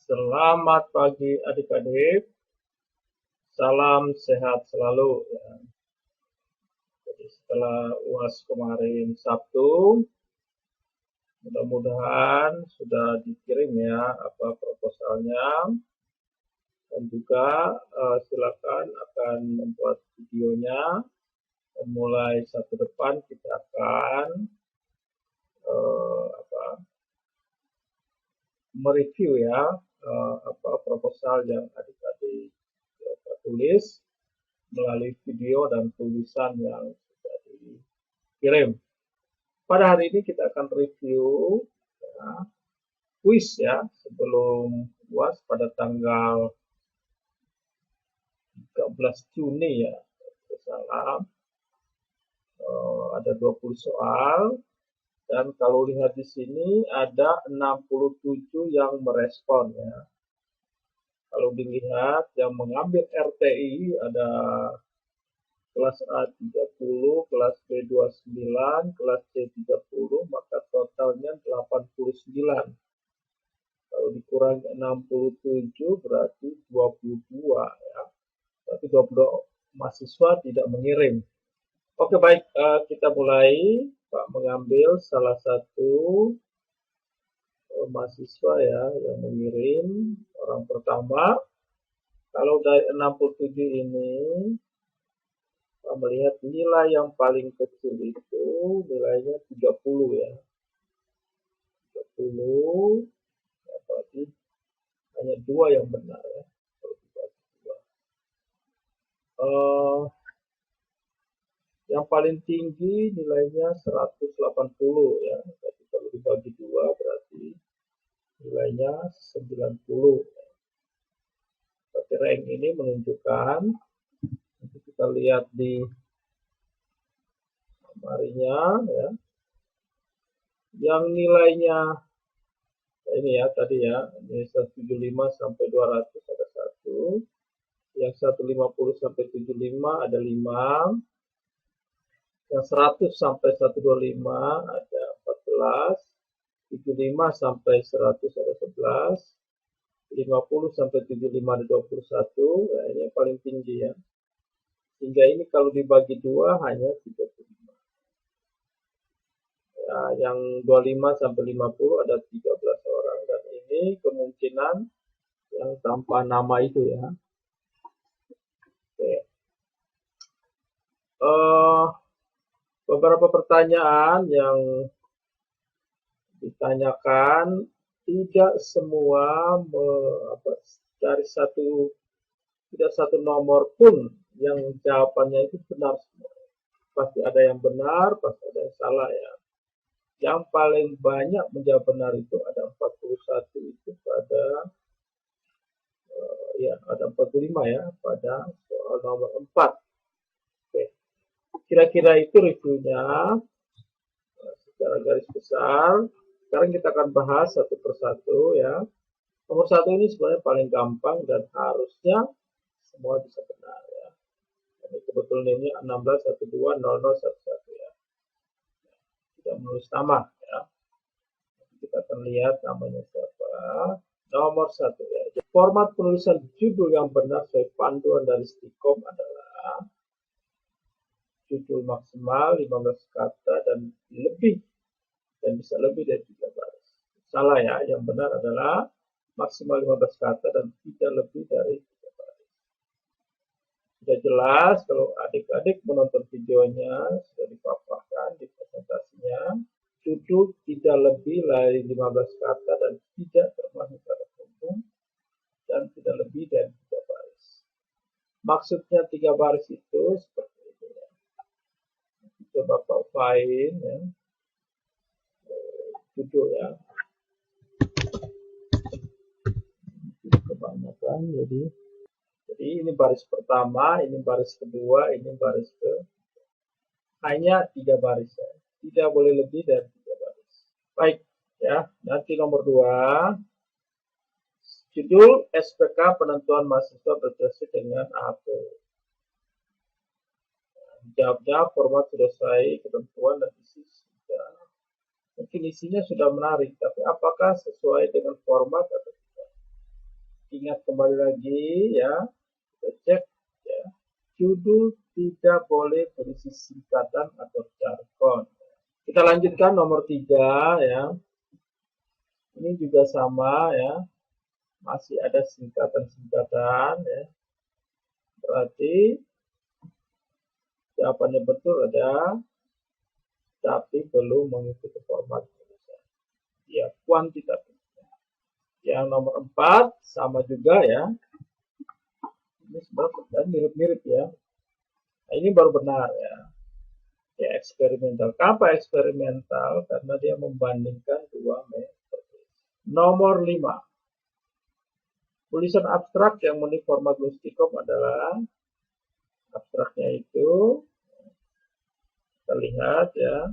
Selamat pagi adik-adik, salam sehat selalu ya. Jadi setelah UAS kemarin Sabtu, mudah-mudahan sudah dikirim ya apa proposalnya, dan juga silakan akan membuat videonya. Dan mulai Sabtu depan kita akan mereview ya proposal yang adik-adik tulis melalui video dan tulisan yang sudah dikirim. Pada hari ini kita akan review ya, kuis ya sebelum UAS pada tanggal 13 Juni ya. Salam. Ada 20 soal dan kalau lihat di sini ada 67 yang merespon ya. Kalau dilihat yang mengambil RTI ada kelas A 30, kelas B 29, kelas C 30, maka totalnya 89. Kalau dikurangi 67 berarti 22 ya. Berarti 22 mahasiswa tidak mengirim. Oke baik, kita mulai. Pak mengambil salah satu mahasiswa ya yang mengirim orang pertama. Kalau dari 67 ini Pak melihat nilai yang paling kecil itu nilainya 30 ya. 30 ya, berarti hanya 2 yang benar ya. Yang paling tinggi nilainya 180 ya. Jadi kalau dibagi 2 berarti nilainya 90. Tapi rank ini menunjukkan, nanti kita lihat di summary-nya ya. Yang nilainya ini ya tadi ya, ini 175 sampai 200 ada 1. Yang 150 sampai 75 ada 5. Yang 100 sampai 125 ada 14. 75 sampai 100 ada 11. 50 sampai 75 ada 21. Ya, ini yang paling tinggi ya. Sehingga ini kalau dibagi 2 hanya 35. Ya, yang 25 sampai 50 ada 13 orang. Dan ini kemungkinan yang tanpa nama itu ya. Oke. Beberapa pertanyaan yang ditanyakan tidak semua dari tidak satu nomor pun yang jawabannya itu benar semua. Pasti ada yang benar, pasti ada yang salah ya. Yang paling banyak menjawab benar itu ada 41 itu pada ya ada 45 ya pada soal nomor 4. Oke. Kira-kira itu reviewnya secara garis besar. Sekarang kita akan bahas satu persatu ya. Nomor 1 ini sebenarnya paling gampang dan harusnya semua bisa benar ya. Jadi kebetulan ini 16120011 ya. Tidak menulis nama ya. Kita akan lihat namanya siapa. Nomor 1 ya. Format penulisan judul yang benar sesuai panduan dari Stikom adalah judul maksimal 15 kata dan lebih, dan bisa lebih dari 3 baris. Salah ya, yang benar adalah maksimal 15 kata dan tidak lebih dari 3 baris. Sudah jelas kalau adik-adik menonton videonya, sudah dipaparkan di presentasinya, judul tidak lebih dari 15 kata dan tidak termasuk kata umum dan tidak lebih dari 3 baris. Maksudnya 3 baris itu seperti itu ya. Coba Pak find ya. Judul ya. Kebanyakan jadi ini baris pertama, ini baris kedua, ini baris ke hanya 3 baris ya. Tidak boleh lebih dari 3 baris. Baik ya. Nanti nomor 2 judul SPK penentuan mahasiswa bersesuaian dengan AP. Jawabnya format sudah sesuai ketentuan dan isi sudah. Mungkin isinya sudah menarik, tapi apakah sesuai dengan format atau tidak? ingat kembali lagi ya, kita cek ya. Judul tidak boleh berisi singkatan atau jargon. Kita lanjutkan nomor 3 ya. Ini juga sama ya. Masih ada singkatan-singkatan ya. Berarti jawabannya betul ada, tapi belum mengikuti format tulisan. Ya, kuantitatif. Yang nomor 4 sama juga ya. Ini sebenarnya mirip-mirip ya. Nah, ini baru benar ya. Ya, eksperimental. Kenapa eksperimental? Karena dia membandingkan dua metode. Nomor 5. Tulisan abstrak yang memenuhi format Lustigom adalah abstraknya itu, kita lihat ya,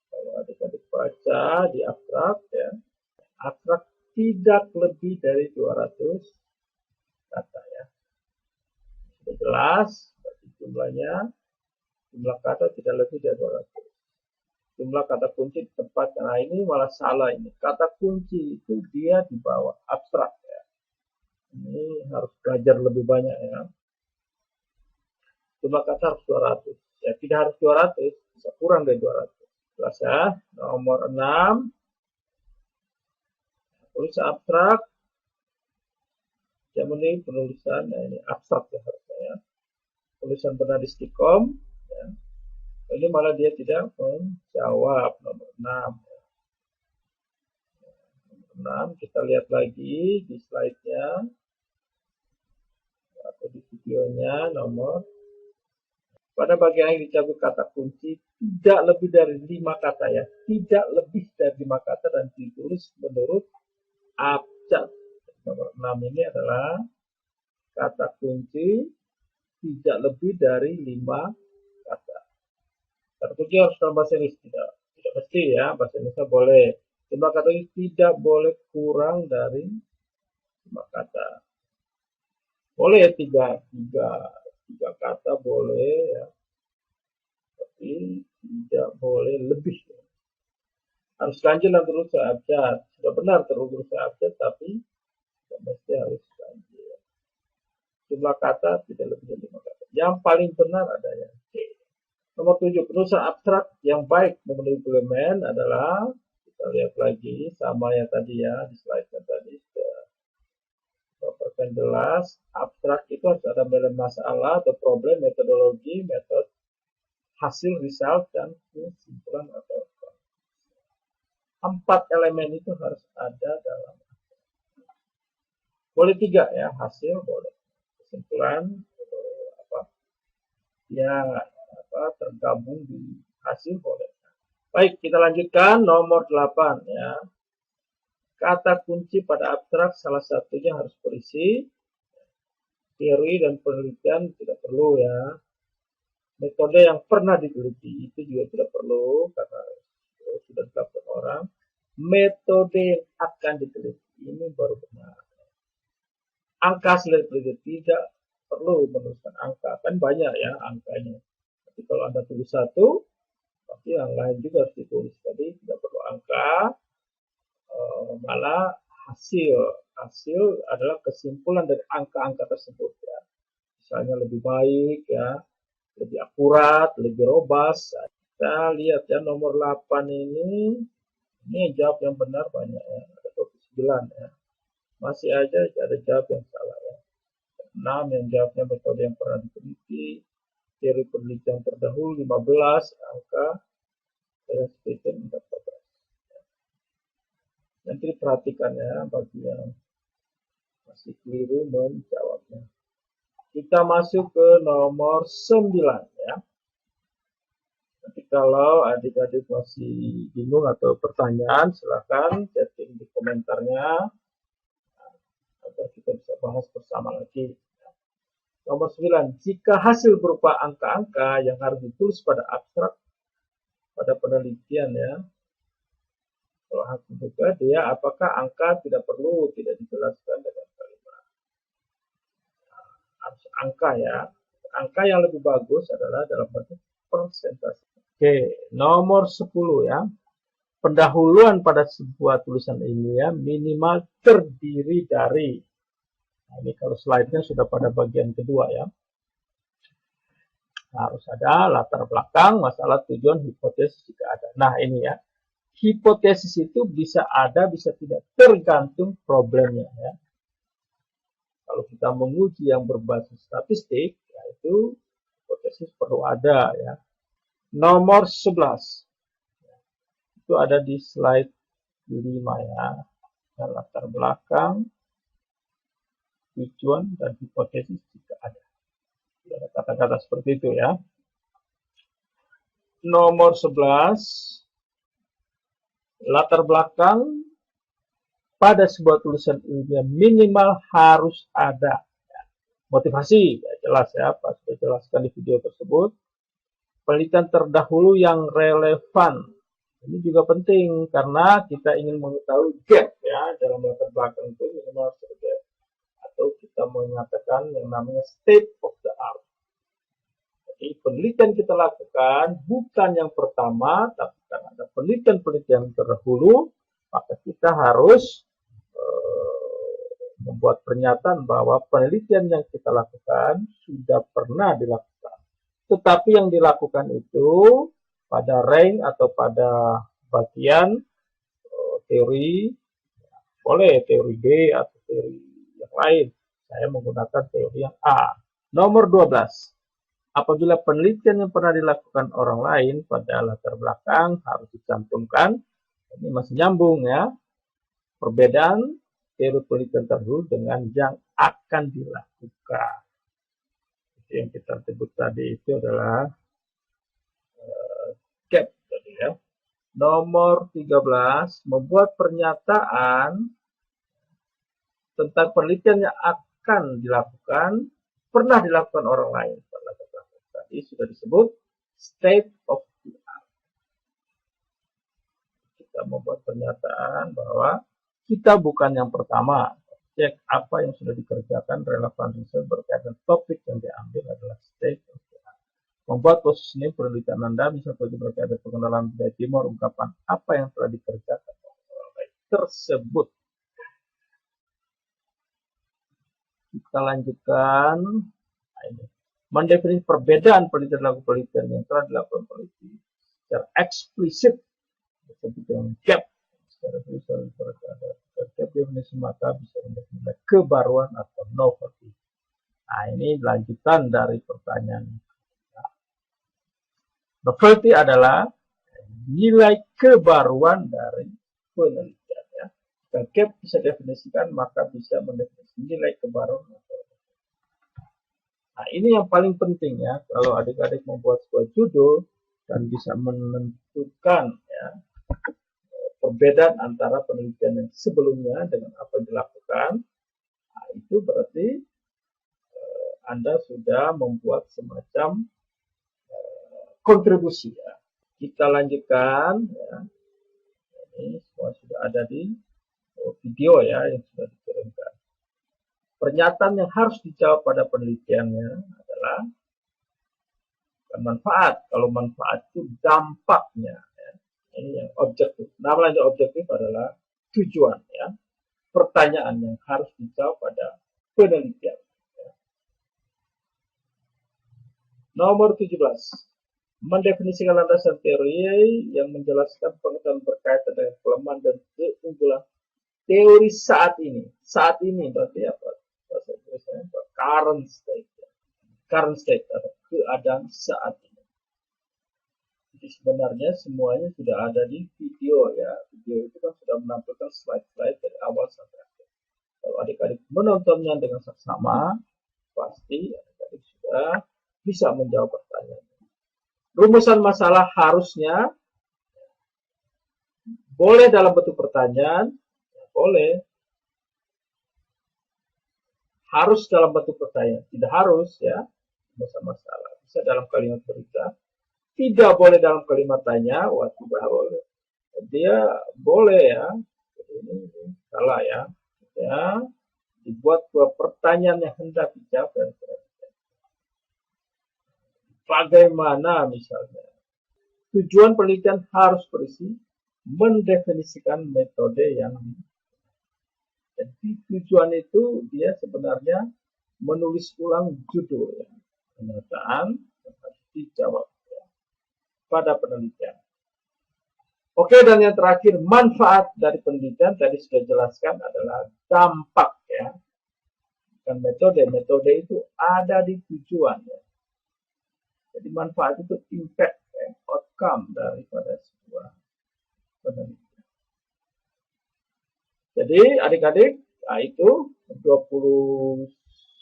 kalau adik-adik baca di abstrak ya, abstrak tidak lebih dari 200 kata ya. Sudah jelas, berarti jumlah kata tidak lebih dari 200. Jumlah kata kunci di tempat, nah ini malah salah ini. Kata kunci itu dia di bawah abstrak ya. Ini harus belajar lebih banyak ya. Jumlah kata harus 200. Ya, tidak harus 200, bisa kurang dari 200. Jelas ya. Nomor 6. Tulisan abstrak. Yang ini penulisan, nah ini abstrak ya harusnya ya. Tulisan benar di Stikom. Ya. Ini malah dia tidak menjawab. Nomor 6. Nomor 6, kita lihat lagi di slide-nya. Atau di videonya nomor. Pada bagian yang dicabut kata kunci tidak lebih dari 5 kata ya, tidak lebih dari 5 kata dan ditulis menurut abjad. Nomor 6 ini adalah kata kunci tidak lebih dari 5 kata. Kata kunci harus dalam bahasa Inggris, tidak mesti ya, bahasa Indonesia boleh. Jumlah kata ini tidak boleh kurang dari 5 kata. Boleh 3 kata boleh ya, tapi tidak boleh lebih. Harus lanjut dan terus abjad. Sudah benar terus abjad, tapi tidak mesti harus lanjut. Jumlah kata tidak lebih dari 5 kata. Yang paling benar adanya C. Nomor 7, penulisan abstrak yang baik memenuhi elemen adalah, kita lihat lagi sama yang tadi ya di slide yang tadi sudah jelas. Abstrak itu harus ada masalah atau problem, metodologi, metode, hasil, result, dan kesimpulan atau 4 elemen itu harus ada dalam. Boleh 3 ya, hasil boleh, kesimpulan tergabung di hasil boleh. Baik, kita lanjutkan nomor 8 ya. Kata kunci pada abstrak salah satunya harus berisi. Teori dan penelitian tidak perlu ya. Metode yang pernah diteliti itu juga tidak perlu karena sudah dilakukan orang. Metode yang akan diteliti ini baru benar. Angka selebih tidak perlu menuliskan angka, kan banyak ya angkanya. Tapi kalau Anda tulis satu, pasti yang lain juga harus ditulis. Jadi tidak perlu angka, malah hasil adalah kesimpulan dari angka-angka tersebut ya. Misalnya lebih baik ya, lebih akurat, lebih robust. Kita lihat ya nomor 8 ini jawab yang benar banyak ya, ada 29 ya. Masih aja ada jawab yang salah ya. 6 yang jawabnya metode yang pernah diteliti, teori penelitian terdahulu 15, angka dan 14. Nanti perhatikan ya bagi yang masih keliru menjawabnya. Kita masuk ke nomor 9 ya. Nanti kalau adik-adik masih bingung atau pertanyaan, silakan chatting di komentarnya agar kita bisa bahas bersama lagi. Nomor 9, jika hasil berupa angka-angka yang harus ditulis pada abstrak pada penelitian ya. Kalau hasil juga dia apakah angka tidak perlu, tidak dijelaskan dengan kalimat. Nah, harus angka ya. Angka yang lebih bagus adalah dalam bentuk persentase. Oke, nomor 10 ya. Pendahuluan pada sebuah tulisan ini ya minimal terdiri dari Nah, ini kalau slide-nya sudah pada bagian kedua ya. Harus ada latar belakang, masalah, tujuan, hipotesis jika ada. Nah ini ya, hipotesis itu bisa ada, bisa tidak, tergantung problemnya ya. Kalau kita menguji yang berbasis statistik, yaitu hipotesis perlu ada ya. Nomor 11 itu ada di slide 5 ya. Latar belakang, tujuan, dan hipotesis jika ada. Ada kata-kata seperti itu ya. Nomor 11, latar belakang pada sebuah tulisan ilmiah minimal harus ada. Motivasi, ya jelas ya, Pak sudah jelaskan di video tersebut. Penelitian terdahulu yang relevan. Ini juga penting karena kita ingin mengetahui gap ya dalam latar belakang itu minimal gap. Atau kita mengatakan yang namanya state of the art. Jadi penelitian kita lakukan bukan yang pertama, tapi karena ada penelitian-penelitian terdahulu, maka kita harus membuat pernyataan bahwa penelitian yang kita lakukan sudah pernah dilakukan. Tetapi yang dilakukan itu pada rank atau pada bagian teori, boleh teori B atau teori yang lain. Saya menggunakan teori yang A. Nomor 12. Apabila penelitian yang pernah dilakukan orang lain pada latar belakang harus dicantumkan. Ini masih nyambung ya. Perbedaan teori penelitian terdahulu dengan yang akan dilakukan. Yang kita sebut tadi itu adalah gap tadi ya. Nomor 13, membuat pernyataan tentang penelitian yang akan dilakukan, pernah dilakukan orang lain. Tadi sudah disebut state of the art. Kita membuat pernyataan bahwa kita bukan yang pertama. Cek apa yang sudah dikerjakan, relevan riset berkaitan topik yang diambil adalah state of the art. Membuat positioning penelitian Anda bisa berkaitan pengenalan budaya timur, ungkapan apa yang telah dikerjakan orang lain tersebut. Kita lanjutkan. Nah, ini. Mendefinisi perbedaan penelitian yang telah dilakukan peneliti secara eksplisit disebut dengan gap. Secara visual berkata gap definisi maka bisa mendefinisikan kebaruan atau novelty. Nah ini lanjutan dari pertanyaan. Novelty adalah nilai kebaruan dari penelitian. Ya. Jika gap bisa definisikan maka bisa mendefinisikan nilai kebaruan. Nah, ini yang paling penting ya, kalau adik-adik membuat sebuah judul dan bisa menentukan ya, perbedaan antara penelitian yang sebelumnya dengan apa yang dilakukan, nah, itu berarti Anda sudah membuat semacam kontribusi ya. Kita lanjutkan ya. Ini semua sudah ada di video ya yang sudah dikirimkan. Pernyataan yang harus dijawab pada penelitiannya adalah manfaat. Kalau manfaat itu dampaknya. Ya. Ini yang objektif. Namanya objektif adalah tujuan. Ya. Pertanyaan yang harus dijawab pada penelitian. Ya. Nomor 17. Mendefinisikan landasan teori yang menjelaskan pengetahuan berkaitan dengan kelemahan dan keunggulan teori saat ini. Saat ini berarti apa? Bahasa Inggrisnya current state. Current state atau keadaan saat ini. Jadi sebenarnya semuanya sudah ada di video ya. Video itu kan sudah menampilkan slide-slide dari awal sampai akhir. Kalau adik-adik menontonnya dengan seksama, pasti adik-adik sudah bisa menjawab pertanyaan. Rumusan masalah harusnya boleh dalam bentuk pertanyaan, ya boleh. Harus dalam bentuk pertanyaan, tidak harus ya, masalah. Bisa dalam kalimat berita, tidak boleh dalam kalimat tanya, wah tidak boleh. Dia boleh ya, jadi ini salah ya. Ya, dibuat dua pertanyaan yang hendak dijawab dan bagaimana misalnya tujuan penelitian harus berisi mendefinisikan metode yang Jadi tujuan itu dia sebenarnya menulis ulang judul ya. Pernyataan yang harus dijawab ya, pada penelitian. Oke, dan yang terakhir manfaat dari penelitian tadi sudah jelaskan adalah dampak ya. Dan metode itu ada di tujuan ya. Jadi manfaat itu impact ya, outcome daripada sebuah penelitian. Jadi adik-adik, nah itu 20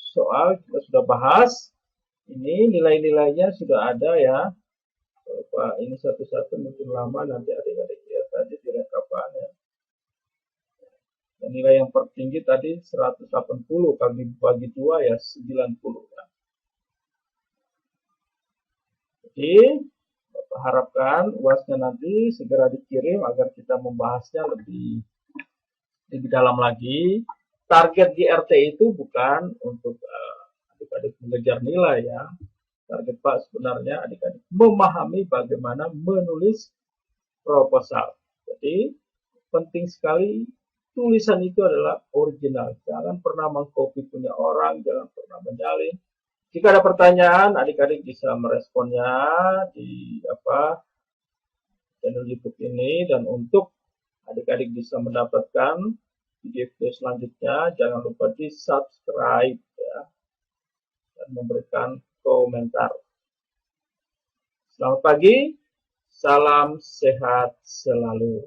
soal kita sudah bahas. Ini nilai-nilainya sudah ada ya. Pak, ini satu-satu mungkin lama, nanti adik-adik lihat tadi di rekapan ya. Dan nilai yang tertinggi tadi 180 kali bagi 2 ya 90 ya. Jadi Bapak harapkan UASnya nanti segera dikirim agar kita membahasnya lebih dalam lagi. Target GRT itu bukan untuk adik-adik mengejar nilai ya. Target Pak sebenarnya adik-adik memahami bagaimana menulis proposal. Jadi penting sekali tulisan itu adalah original. Jangan pernah mengcopy punya orang, jangan pernah menyalin. Jika ada pertanyaan, adik-adik bisa meresponnya di channel YouTube ini. Dan untuk adik-adik bisa mendapatkan video selanjutnya, jangan lupa di subscribe ya, dan memberikan komentar. Selamat pagi, salam sehat selalu.